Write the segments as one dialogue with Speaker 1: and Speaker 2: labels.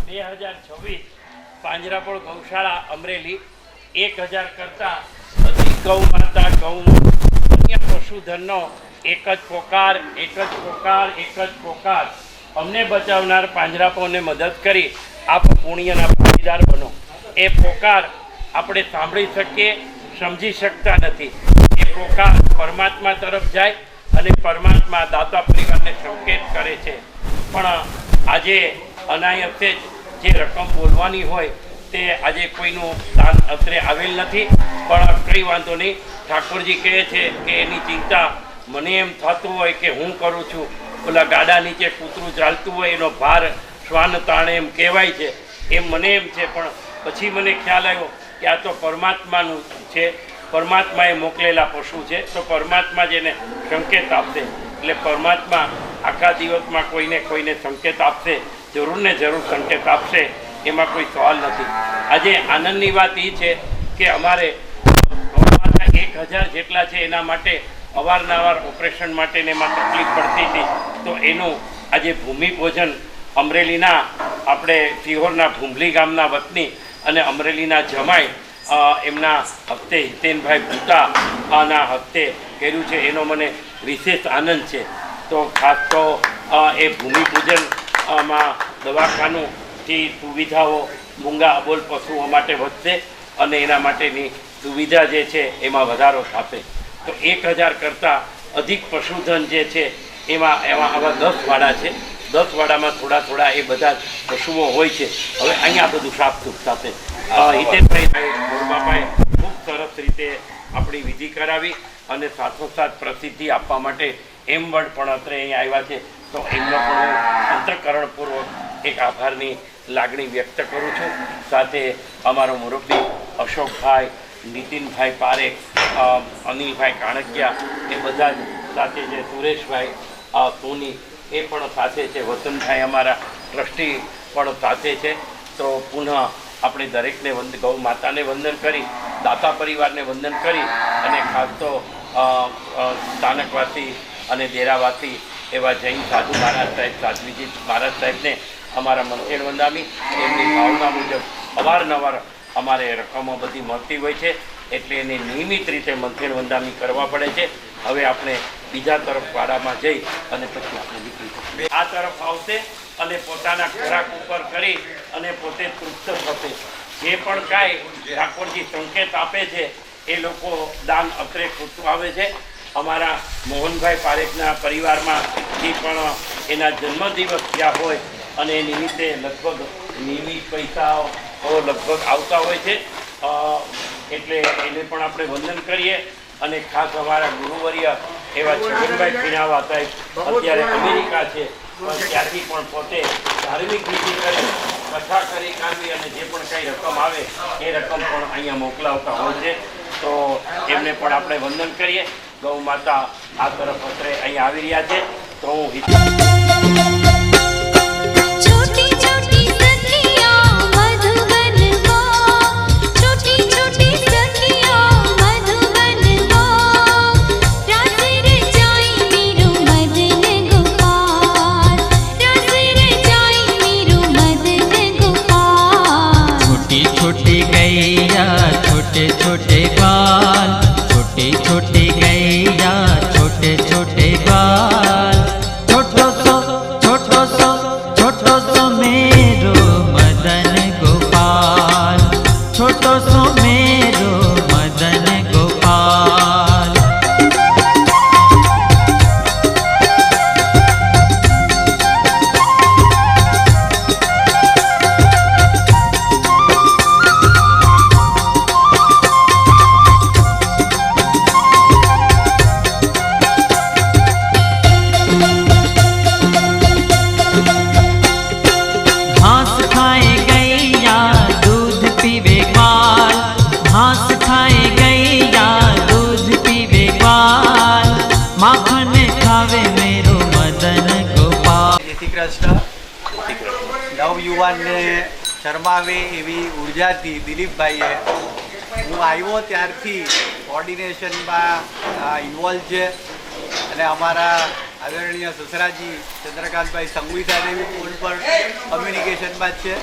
Speaker 1: 2026 પાંજરાપોળ ગૌશાળા અમરેલી 1000 કરતાં અધિક ગૌ માતા ગૌ અન્ય પશુધનનો એક જ પોકાર અમને બચાવનાર પાંજરાપોળને મદદ કરી આપ પુણ્યના ભાગીદાર બનો. એ પોકાર આપણે સાંભળી શકીએ, સમજી શકતા નથી. એ પોકાર પરમાત્મા તરફ જાય અને પરમાત્મા દાતા પરિવારને સંકેત કરે છે. પણ આજે અનાયસે જે રકમ બોલવાની હોય તે આજે કોઈનું દાન અત્રે આવેલ નથી. પણ કંઈ વાંધો નહીં, ઠાકોરજી કહે છે કે એની ચિંતા મને એમ થતું હોય કે હું કરું છું, ઓલા ગાડા નીચે કૂતરું ચાલતું હોય એનો ભાર શ્વાન તાણે એમ કહેવાય છે, એમ મને એમ છે. પણ પછી મને ખ્યાલ આવ્યો કે આ તો પરમાત્માનું છે, પરમાત્માએ મોકલેલા પશુ છે, તો પરમાત્મા જેને સંકેત આપશે એટલે પરમાત્મા આખા દિવસમાં કોઈને સંકેત આપશે, જરૂર ને જરૂર સંકેત આપશે, એમાં કોઈ સવાલ નથી. આજે આનંદની વાત એ છે કે અમારે 1000 જેટલા છે એના માટે અવારનવાર ઓપરેશન માટે ને એમાં તકલીફ પડતી હતી. તો એનું આજે ભૂમિપૂજન અમરેલીના આપણે સિહોરના ભૂંભલી ગામના વતની અને અમરેલીના જમાઈ એમના હસ્તે હિતેનભાઈ ભૂતાના હસ્તે કર્યું છે. એનો મને વિશેષ આનંદ છે. તો ખાસ તો એ ભૂમિપૂજનમાં દવાખાનુંથી સુવિધાઓ મૂંગા અબોલ પશુઓ માટે વધશે અને એના માટેની સુવિધા જે છે એમાં વધારો થશે. તો 1000 કરતાં અધિક પશુધન જે છે એમાં આવા 10 વાડા છે. 10 વાડામાં થોડા એ બધા પશુઓ હોય છે. હવે અહીંયા બધું સાફસૂફ થશે. હિતેનભાઈ બાપાએ ખૂબ સરસ રીતે આપણી વિધિ કરાવી અને સાથોસાથ પ્રસિદ્ધિ આપવા માટે એમવડ પણ અત્રે અહીંયા આવ્યા છે. તો એમનો પણ હું અંતઃકરણપૂર્વક એક આભારની લાગણી વ્યક્ત કરું છું. સાથે અમારો મુરબ્બી અશોકભાઈ, નીતિનભાઈ પારેખ, અનિલભાઈ કાણકિયા એ બધા જ સાથે છે. સુરેશભાઈ સોની એ પણ સાથે છે. વસંતભાઈ અમારા ટ્રસ્ટી પણ સાથે છે. તો પુનઃ આપણે દરેકને ગૌ માતાને વંદન કરી, દાતા પરિવારને વંદન કરી અને ખાસ તો સ્થાનકવાસી અને ડેરાવાસી એવા જૈન સાધુ મહારાજ સાહેબ, સાધ્વીજી મહારાજ સાહેબને અમારા મંથેણ વંદામી એમની ભાવના મુજબ અવારનવાર અમારે રકમો બધી મળતી હોય છે, એટલે એને નિયમિત રીતે મંથેણ વંદામી કરવા પડે છે. હવે આપણે બીજા તરફ વાડામાં જઈ અને પછી આપણે નીકળી આ તરફ આવશે અને પોતાના ખોરાક ઉપર કરી અને પોતે તૃપ્ત થશે. જે પણ કાંઈ ઠાકોરજી સંકેત આપે છે એ લોકો દાન અત્રે ખૂટતું આવે છે. અમારા મોહનભાઈ પારેખના પરિવારમાંથી પણ એના જન્મદિવસ થયા હોય અને એ નિમિત્તે લગભગ નિયમિત પૈસાઓ લગભગ આવતા હોય છે. એટલે એને પણ આપણે વંદન કરીએ. અને ખાસ અમારા ગુરુવર્ય એવા છગનભાઈ પીણાવા સાહેબ અત્યારે અમેરિકા છે, પણ ત્યાંથી પણ પોતે ધાર્મિક વિધિ કરી કથા કરી કાઢવી અને જે પણ કંઈ રકમ આવે એ રકમ પણ અહીંયા મોકલાવતા હોય છે. તો એમને પણ આપણે વંદન કરીએ. ગૌ માતા આ તરફ અત્રે અહીંયા આવી રહ્યા છે. તો હું
Speaker 2: छोटे बाल, छोटे गैया, छोटे बाल, छोटो सो मेरो मदन गोपाल, छोटो सो मेरो मदन गोपाल.
Speaker 3: નવયુવાનને શરમાવે એવી ઉર્જાથી દિલીપભાઈએ હું આવ્યો ત્યારથી કોર્ડિનેશનમાં ઇન્વોલ્વ છે અને અમારા આદરણીય સસરાજી ચંદ્રકાંતભાઈ સંઘવી સાથે બી ફોન પર કમ્યુનિકેશનમાં જ છે.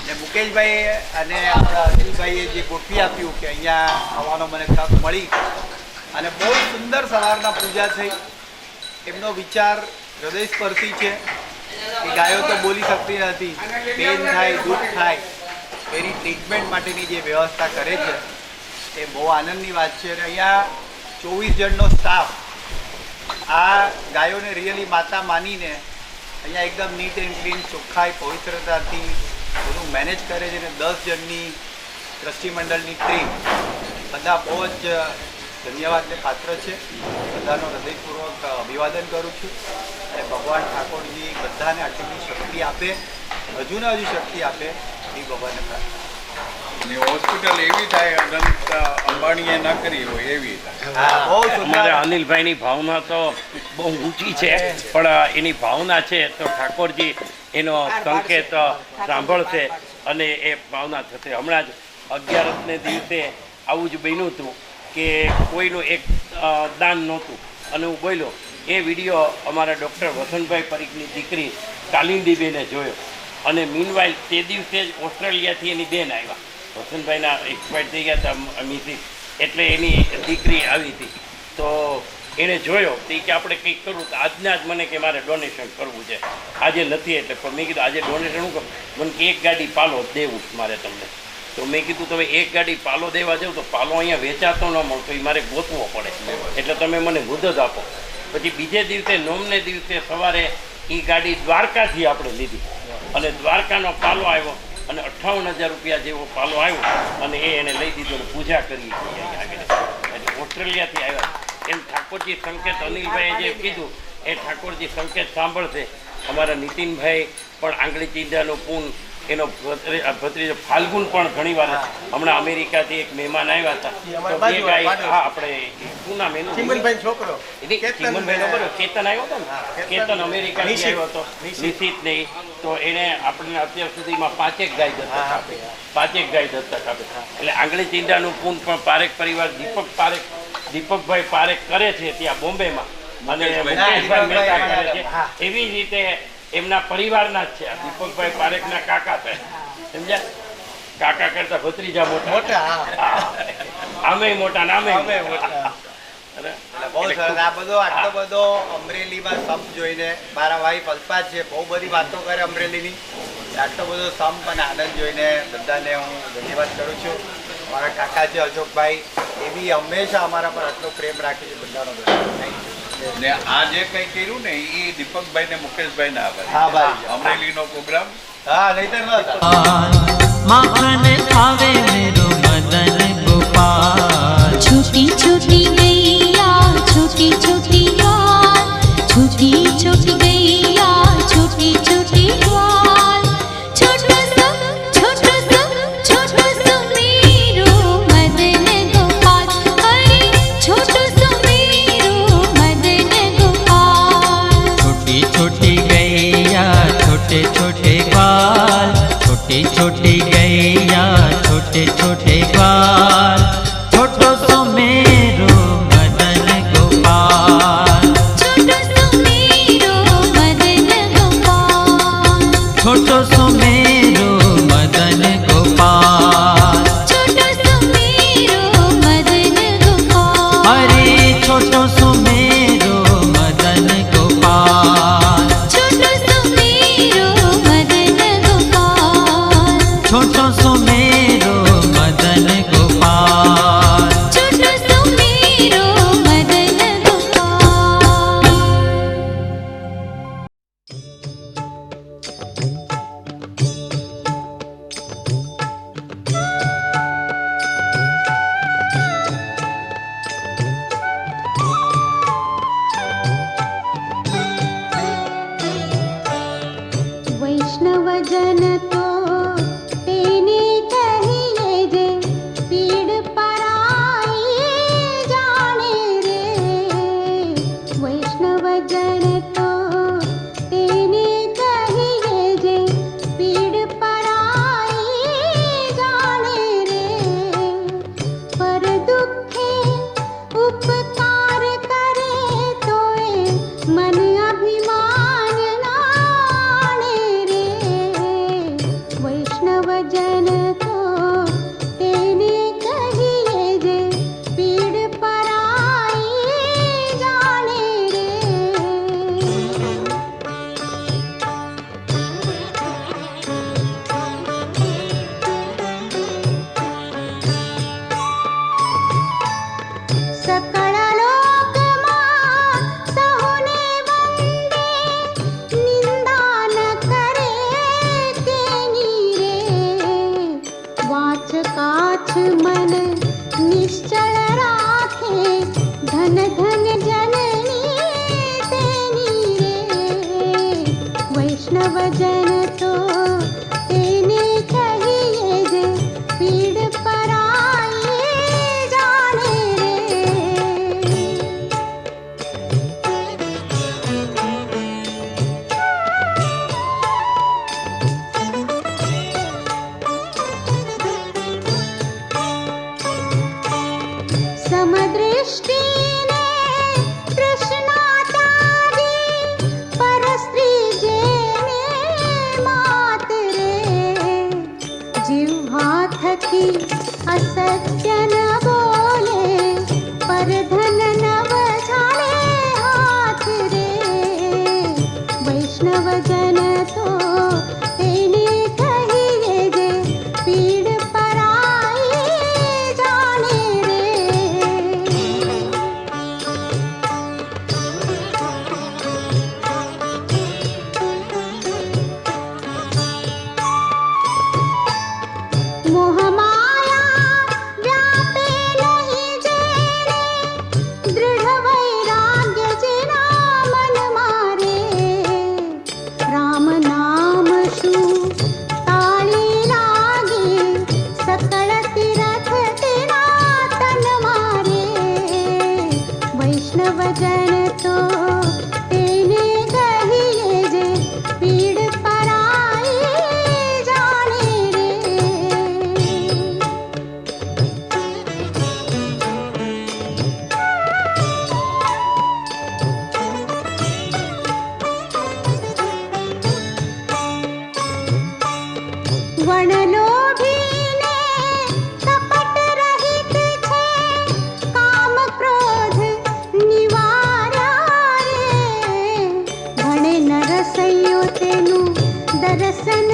Speaker 3: અને મુકેશભાઈ અને આપણા અનિલભાઈએ જે ગોઠવી આપ્યું કે અહીંયા આવવાનો મને તક મળી અને બહુ સુંદર સવારના પૂજા થઈ. એમનો વિચાર હૃદયસ્પર્શી છે કે ગાયો તો બોલી શકતી નથી, પેન થાય, દુઃખ થાય, એની ટ્રીટમેન્ટ માટેની જે વ્યવસ્થા કરે છે એ બહુ આનંદની વાત છે. અને અહીંયા 24 જણનો સ્ટાફ આ ગાયોને રિયલી માતા માનીને અહીંયા એકદમ નીટ એન્ડ ક્લીન, ચોખ્ખાઈ, પવિત્રતાથી બધું મેનેજ કરે છે. અને 10 જણની ટ્રસ્ટી ટીમ બધા બહુ જ ધન્યવાદને પાત્ર છે. બધાનો હૃદયપૂર્વક અભિવાદન કરું છું અને ભગવાન ઠાકોરજી બધાને આટલી શક્તિ આપે, હજુ ને હજુ શક્તિ આપે એ ભગવાનને પ્રાર્થના.
Speaker 4: ને હોસ્પિટલ એવી થાય અનંત અંબાણીએ ન કરી હોય એવી થાય.
Speaker 3: હા, બહુ સુંદર.
Speaker 1: અમારા અનિલભાઈની ભાવના તો બહુ ઊંચી છે, પણ એની ભાવના છે તો ઠાકોરજી એનો સંકેત સાંભળશે અને એ ભાવના થશે. હમણાં જ 11ને દિવસે આવું જ બન્યું હતું કે કોઈનું એક દાન નહોતું અને હું બોલ્યો. એ વિડીયો અમારા ડૉક્ટર વસંતભાઈ પરીખની દીકરી કાલિંદીબેને જોયો અને મીનવાઇલ તે દિવસે જ ઓસ્ટ્રેલિયાથી એની બેન આવ્યા. વસંતભાઈના એક્સપાયર થઈ ગયા હતા મિસિસ, એટલે એની દીકરી આવી હતી. તો એણે જોયો તો કે આપણે કંઈક કરવું, તો આજના જ મને કે મારે ડોનેશન કરવું છે. આજે નથી એટલે પણ મેં કીધું આજે ડોનેશન હું કરું. મને કે 1 ગાડી પાલો દેવું મારે તમને. તો મેં કીધું તમે 1 ગાડી પાલો દેવા જાવ તો પાલો અહીંયા વેચાતો ન મળતો, એ મારે ગોતવો પડે, એટલે તમે મને મુદત આપો. પછી બીજે દિવસે નોમને દિવસે સવારે એ ગાડી દ્વારકાથી આપણે લીધી અને દ્વારકાનો પાલો આવ્યો અને 58,000 રૂપિયા જેવો પાલો આવ્યો અને એને લઈ દીધો અને પૂજા કરી આગળ. એટલે ઓસ્ટ્રેલિયાથી આવ્યા. એમ ઠાકોરજી સંકેત અનિલભાઈએ જે કીધું એ ઠાકોરજી સંકેત સાંભળશે. અમારા નીતિનભાઈ પણ આંગળી ચીંડાનું પૂન, એનો ભત્રીજો ફાલ્ગુન પણ ઘણી વાર હમણાં અમેરિકાથી એક મહેમાન આવ્યા હતા. તો બે ગાય આપણે શું નામ એનું? ચીમનભાઈનો છોકરો કેતન આવ્યો હતો ને, કેતન અમેરિકાથી આવ્યો હતો, નિશિત નહીં. તો એને આપણને અત્યાર સુધીમાં 5 ગાય દત્તક આપે, 5 ગાય દત્તક આપે. એટલે આંગળી ચીંડાનું પૂન પણ પારેખ પરિવાર દીપકભાઈ પારેખ કરે છે ત્યાં બોમ્બેમાં અને મુકેશભાઈ મહેતા કરે છે. એવી જ રીતે એમના પરિવારના જ છે. દીપકભાઈ પારેખના કાકા છે, સમજ્યા? કાકા કરતા ભત્રીજા મોટા, આમે મોટા નામે મોટા.
Speaker 3: બહુ સરસ. આ બધો આટલો બધો અમરેલીમાં સંપ જોઈને મારા વાઈફ અલ્પા છે, બહુ બધી વાતો કરે અમરેલીની. આટલો બધો સંપ અને આનંદ જોઈને બધાને હું ધન્યવાદ કરું છું. મારા કાકા છે અશોકભાઈ, એ બી હંમેશા અમારા પર આટલો પ્રેમ રાખે છે. બધાનો થેન્ક યુ.
Speaker 4: ને આ જે કંઈ કર્યું ને એ દીપકભાઈ ને મુકેશભાઈ ના
Speaker 3: હા
Speaker 4: આભાર.
Speaker 3: ભાઈ.
Speaker 4: અમરેલીનો પ્રોગ્રામ
Speaker 3: હા, નહીતર ન થાય.
Speaker 2: माखन खावे मेरो मदन गोपाल।
Speaker 5: छोटी छोटी गैया छोटी छोटी ग्वाल, छोटी छोटी गैया छोटी छोटी ग्वाल। छोटो सा मेरो मदन गोपाल, अरे छोटो सा मेरो मदन गोपाल।
Speaker 2: छोटी छोटी गैया छोटे छोटे ग्वाल, छोटी छोटी गैया छोटे छोटे ग्वाल। छोटो सो मेरो मदन गोपाल,
Speaker 5: छोटो सा मेरो मदन गोपाल।
Speaker 2: छोटो सो मेरो मदन गोपाल।
Speaker 5: छोटो सा मेरो मदन गोपाल,
Speaker 2: अरे छोटो सो मेरो मदन गोपाल।
Speaker 5: छोटो सा मेरो मदन गोपाल।
Speaker 2: छोटो सो मेरो मदन गोपाल।
Speaker 5: छोटो सा मेरो मदन गोपाल। हाथ मन निश्चल राखे धन धन जननी तेनी रे वैष्णव जन तो तेने कहिए जे पीड़ पराई जाने रे। समदृष्टि ने तृष्णा त्यागी पर स्त्री जेने मात रे जिह्वा थकी असत्य न बोले पर धन न बझाले हाथ रे वैष्णव जन तो तेने कहिए जे पीड़ पराई जाने रे। मोह माया व्यापे नहीं जेने दृढ़ वैराग्य जिना मन मारे राम नाम शू ताली लागे सकल तीरथ तेना तन मारे वैष्णव जन तो तेने कहिए जे पीड़ पराई जाने रे। वनलोभी ने कपट रहित छे काम क्रोध निवार्या रे घणे नरसैयो तेनु दर्शन